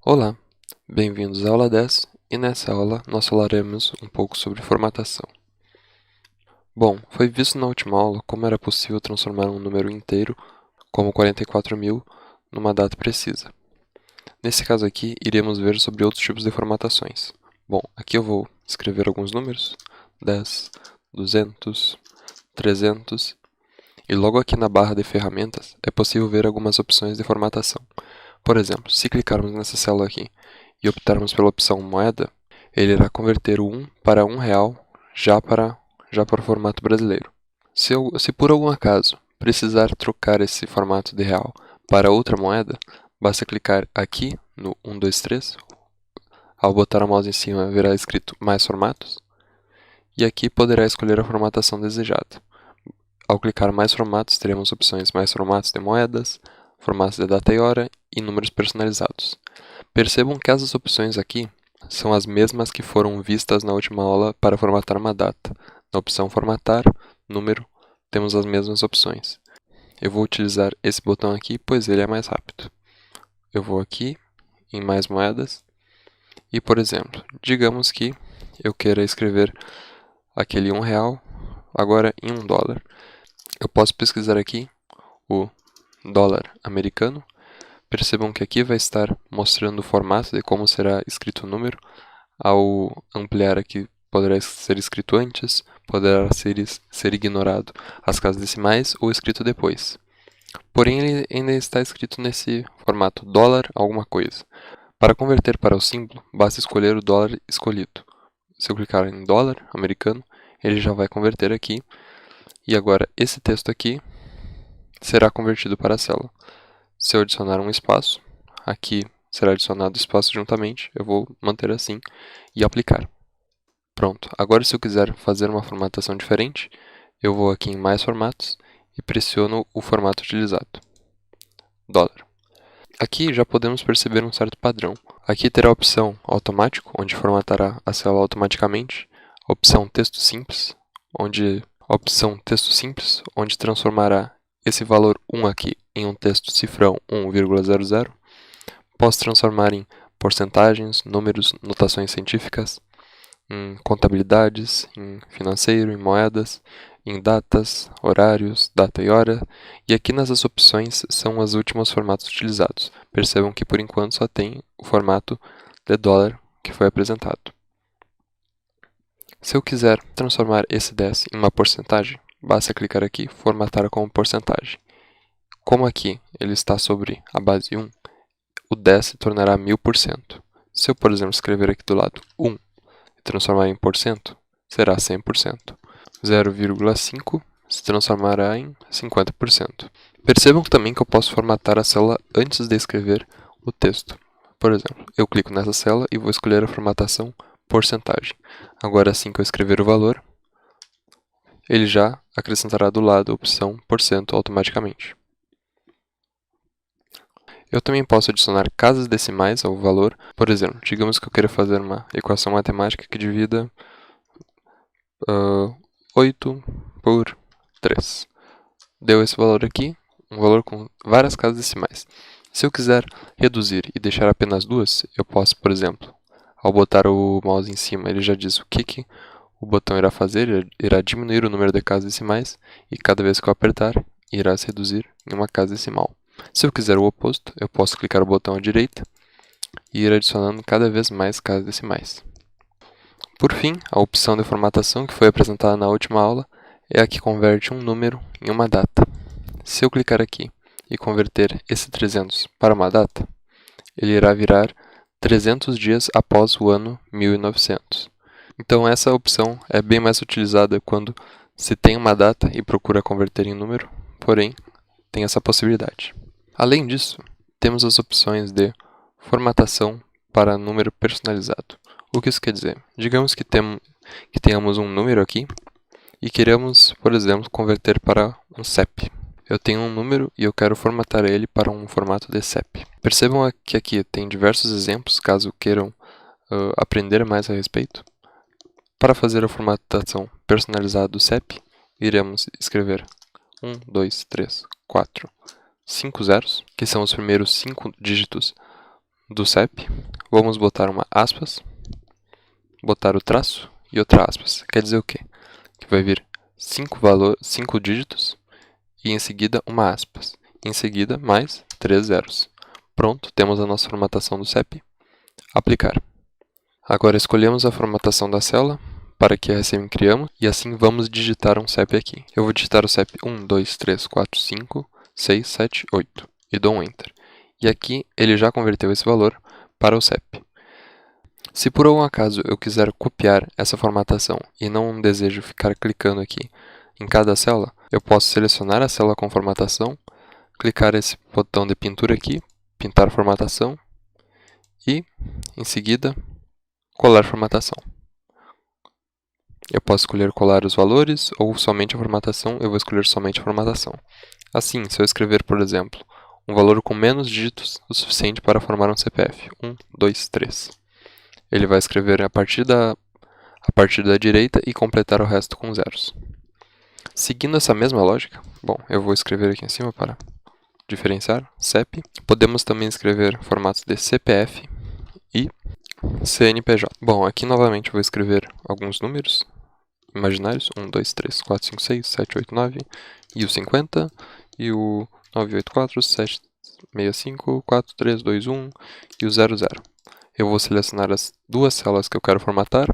Olá, bem-vindos à aula 10 e nessa aula nós falaremos um pouco sobre formatação. Bom, foi visto na última aula como era possível transformar um número inteiro, como 44.000, numa data precisa. Nesse caso aqui, iremos ver sobre outros tipos de formatações. Bom, aqui eu vou escrever alguns números, 10, 200, 300, e logo aqui na barra de ferramentas é possível ver algumas opções de formatação. Por exemplo, se clicarmos nessa célula aqui e optarmos pela opção moeda, ele irá converter o 1 para R$ 1 já para o formato brasileiro. Se por algum acaso precisar trocar esse formato de real para outra moeda, basta clicar aqui no 1, 2, 3. Ao botar a mouse em cima, verá escrito mais formatos. E aqui poderá escolher a formatação desejada. Ao clicar mais formatos, teremos opções mais formatos de moedas, formatos de data e hora e números personalizados. Percebam que essas opções aqui são as mesmas que foram vistas na última aula para formatar uma data. Na opção formatar, número, temos as mesmas opções. Eu vou utilizar esse botão aqui, pois ele é mais rápido. Eu vou aqui em mais moedas e, por exemplo, digamos que eu queira escrever aquele R$ 1 agora em $1. Eu posso pesquisar aqui o dólar americano. Percebam que aqui vai estar mostrando o formato de como será escrito o número. Ao ampliar aqui, poderá ser escrito antes, poderá ser ignorado as casas decimais ou escrito depois. Porém, ele ainda está escrito nesse formato dólar alguma coisa. Para converter para o símbolo, basta escolher o dólar escolhido. Se eu clicar em dólar americano, ele já vai converter aqui. E agora, esse texto aqui será convertido para a célula. Se eu adicionar um espaço, aqui será adicionado espaço juntamente, eu vou manter assim e aplicar. Pronto, agora se eu quiser fazer uma formatação diferente, eu vou aqui em mais formatos e pressiono o formato utilizado, dólar. Aqui já podemos perceber um certo padrão. Aqui terá a opção automático, onde formatará a célula automaticamente, a opção texto simples, onde transformará esse valor 1 aqui em um texto cifrão 1,00. Posso transformar em porcentagens, números, notações científicas, em contabilidades, em financeiro, em moedas, em datas, horários, data e hora. E aqui nessas opções são os últimos formatos utilizados. Percebam que por enquanto só tem o formato de dólar que foi apresentado. Se eu quiser transformar esse 10 em uma porcentagem, basta clicar aqui, formatar como porcentagem. Como aqui ele está sobre a base 1, o 10 se tornará 1000%. Se eu, por exemplo, escrever aqui do lado 1 e transformar em porcento, será 100%. 0,5 se transformará em 50%. Percebam também que eu posso formatar a célula antes de escrever o texto. Por exemplo, eu clico nessa célula e vou escolher a formatação porcentagem. Agora, assim que eu escrever o valor, ele já acrescentará do lado a opção porcento automaticamente. Eu também posso adicionar casas decimais ao valor. Por exemplo, digamos que eu queira fazer uma equação matemática que divida 8 por 3. Deu esse valor aqui, um valor com várias casas decimais. Se eu quiser reduzir e deixar apenas duas, eu posso, por exemplo, ao botar o mouse em cima, ele já diz o que o botão irá fazer, ele irá diminuir o número de casas decimais e cada vez que eu apertar, irá se reduzir em uma casa decimal. Se eu quiser o oposto, eu posso clicar o botão à direita e ir adicionando cada vez mais casas decimais. Por fim, a opção de formatação que foi apresentada na última aula é a que converte um número em uma data. Se eu clicar aqui e converter esse 300 para uma data, ele irá virar 300 dias após o ano 1900. Então essa opção é bem mais utilizada quando se tem uma data e procura converter em número, porém tem essa possibilidade. Além disso, temos as opções de formatação para número personalizado. O que isso quer dizer? Digamos que tenhamos um número aqui e queremos, por exemplo, converter para um CEP. Eu tenho um número e eu quero formatar ele para um formato de CEP. Percebam que aqui tem diversos exemplos, caso queiram aprender mais a respeito. Para fazer a formatação personalizada do CEP, iremos escrever 1, 2, 3, 4, 5 zeros, que são os primeiros 5 dígitos do CEP, vamos botar uma aspas, botar o traço e outra aspas. Quer dizer o quê? Que vai vir 5 dígitos e em seguida uma aspas. Em seguida, mais 3 zeros. Pronto, temos a nossa formatação do CEP. Aplicar. Agora escolhemos a formatação da célula para que recém criamos e assim vamos digitar um CEP aqui. Eu vou digitar o CEP 1, 2, 3, 4, 5, 6, 7, 8 e dou um Enter. E aqui ele já converteu esse valor para o CEP. Se por algum acaso eu quiser copiar essa formatação e não desejo ficar clicando aqui em cada célula, eu posso selecionar a célula com formatação, clicar esse botão de pintura aqui, pintar formatação e, em seguida, colar formatação. Eu posso escolher colar os valores ou somente a formatação, eu vou escolher somente a formatação. Assim, se eu escrever, por exemplo, um valor com menos dígitos o suficiente para formar um CPF, 1, 2, 3. Ele vai escrever a partir da direita e completar o resto com zeros. Seguindo essa mesma lógica, bom, eu vou escrever aqui em cima para diferenciar, CEP. Podemos também escrever formatos de CPF e CNPJ. Bom, aqui novamente eu vou escrever alguns números imaginários, 1, 2, 3, 4, 5, 6, 7, 8, 9, e o 50, e o 984, 765, 4, 3, 2, 1, e o 00. Eu vou selecionar as duas células que eu quero formatar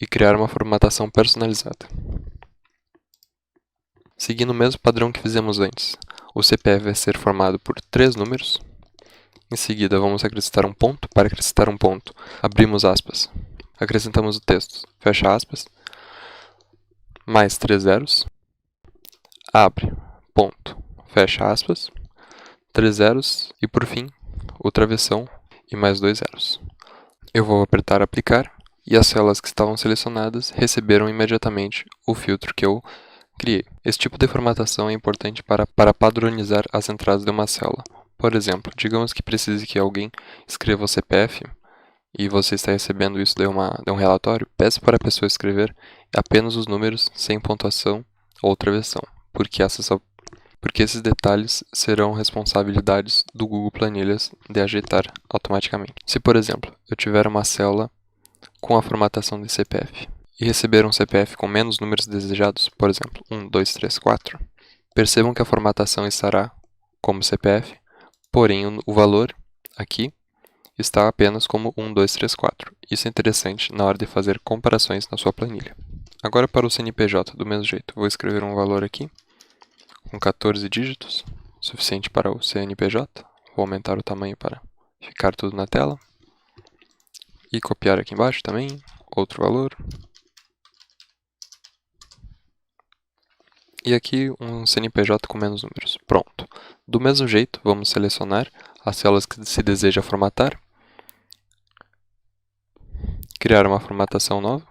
e criar uma formatação personalizada. Seguindo o mesmo padrão que fizemos antes, o CPF vai ser formado por 3 números. Em seguida, vamos acrescentar um ponto. Para acrescentar um ponto, abrimos aspas, acrescentamos o texto, fecha aspas, mais 3 zeros, abre, ponto, fecha aspas, 3 zeros e, por fim, o travessão e mais 2 zeros. Eu vou apertar aplicar e as células que estavam selecionadas receberam imediatamente o filtro que eu criei. Esse tipo de formatação é importante para padronizar as entradas de uma célula. Por exemplo, digamos que precise que alguém escreva o CPF e você está recebendo isso de um relatório, peça para a pessoa escrever apenas os números sem pontuação ou travessão, porque esses detalhes serão responsabilidades do Google Planilhas de ajeitar automaticamente. Se, por exemplo, eu tiver uma célula com a formatação de CPF e receber um CPF com menos números desejados, por exemplo, 1, 2, 3, 4, percebam que a formatação estará como CPF, porém o valor aqui está apenas como 1, 2, 3, 4. Isso é interessante na hora de fazer comparações na sua planilha. Agora para o CNPJ, do mesmo jeito, vou escrever um valor aqui com 14 dígitos, suficiente para o CNPJ. Vou aumentar o tamanho para ficar tudo na tela. E copiar aqui embaixo também, outro valor. E aqui um CNPJ com menos números. Pronto. Do mesmo jeito, vamos selecionar as células que se deseja formatar. Criar uma formatação nova.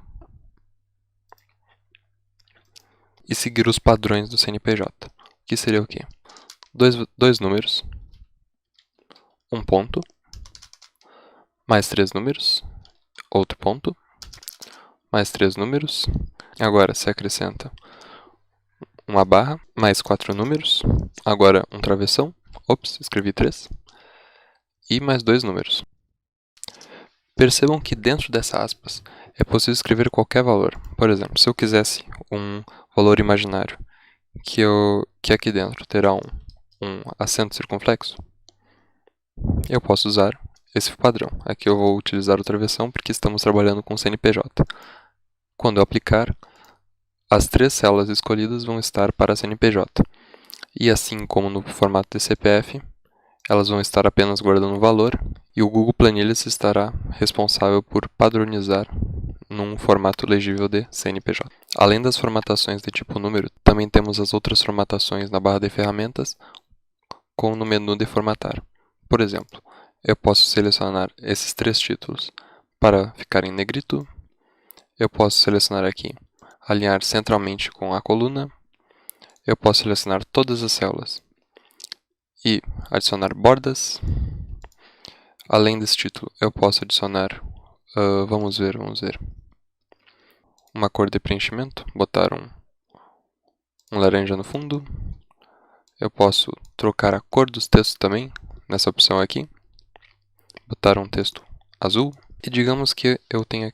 E seguir os padrões do CNPJ. Que seria o quê? Dois números, um ponto, mais 3 números, outro ponto, mais 3 números. Agora se acrescenta uma barra, mais 4 números. Agora um travessão, ops, escrevi 3, e mais 2 números. Percebam que dentro dessa aspas é possível escrever qualquer valor. Por exemplo, se eu quisesse um valor imaginário, que aqui dentro terá um acento circunflexo, eu posso usar esse padrão. Aqui eu vou utilizar o travessão porque estamos trabalhando com CNPJ. Quando eu aplicar, as 3 células escolhidas vão estar para CNPJ. E assim como no formato de CPF, elas vão estar apenas guardando o valor e o Google Planilhas estará responsável por padronizar num formato legível de CNPJ. Além das formatações de tipo número, também temos as outras formatações na barra de ferramentas, como no menu de formatar. Por exemplo, eu posso selecionar esses 3 títulos para ficar em negrito. Eu posso selecionar aqui, alinhar centralmente com a coluna. Eu posso selecionar todas as células e adicionar bordas. Além desse título, eu posso adicionar, vamos ver, uma cor de preenchimento, botar um laranja no fundo. Eu posso trocar a cor dos textos também, nessa opção aqui. botar um texto azul. E digamos que eu tenha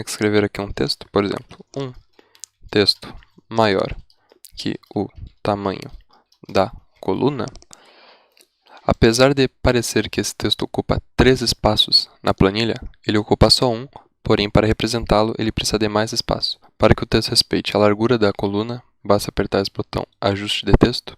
que escrever aqui um texto, por exemplo, um texto maior que o tamanho da coluna. Apesar de parecer que esse texto ocupa 3 espaços na planilha, ele ocupa só um, porém para representá-lo ele precisa de mais espaço. Para que o texto respeite a largura da coluna, basta apertar esse botão Ajuste de texto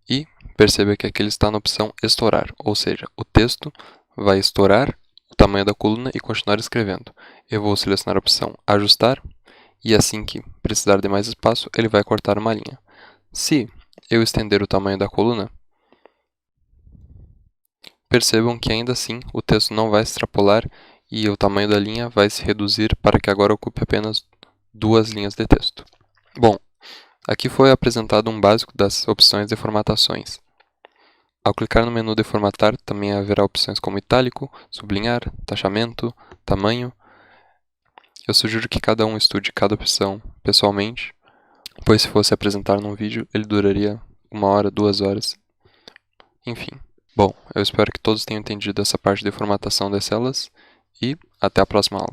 e perceba que aqui ele está na opção Estourar, ou seja, o texto vai estourar o tamanho da coluna e continuar escrevendo. Eu vou selecionar a opção Ajustar e assim que precisar de mais espaço, ele vai cortar uma linha. Se eu estender o tamanho da coluna, percebam que ainda assim o texto não vai extrapolar e o tamanho da linha vai se reduzir para que agora ocupe apenas 2 linhas de texto. Bom, aqui foi apresentado um básico das opções de formatações. Ao clicar no menu de formatar, também haverá opções como itálico, sublinhar, taxamento, tamanho. Eu sugiro que cada um estude cada opção pessoalmente, pois se fosse apresentar num vídeo, ele duraria 1 hora, 2 horas. Enfim. Bom, eu espero que todos tenham entendido essa parte de formatação das células e até a próxima aula.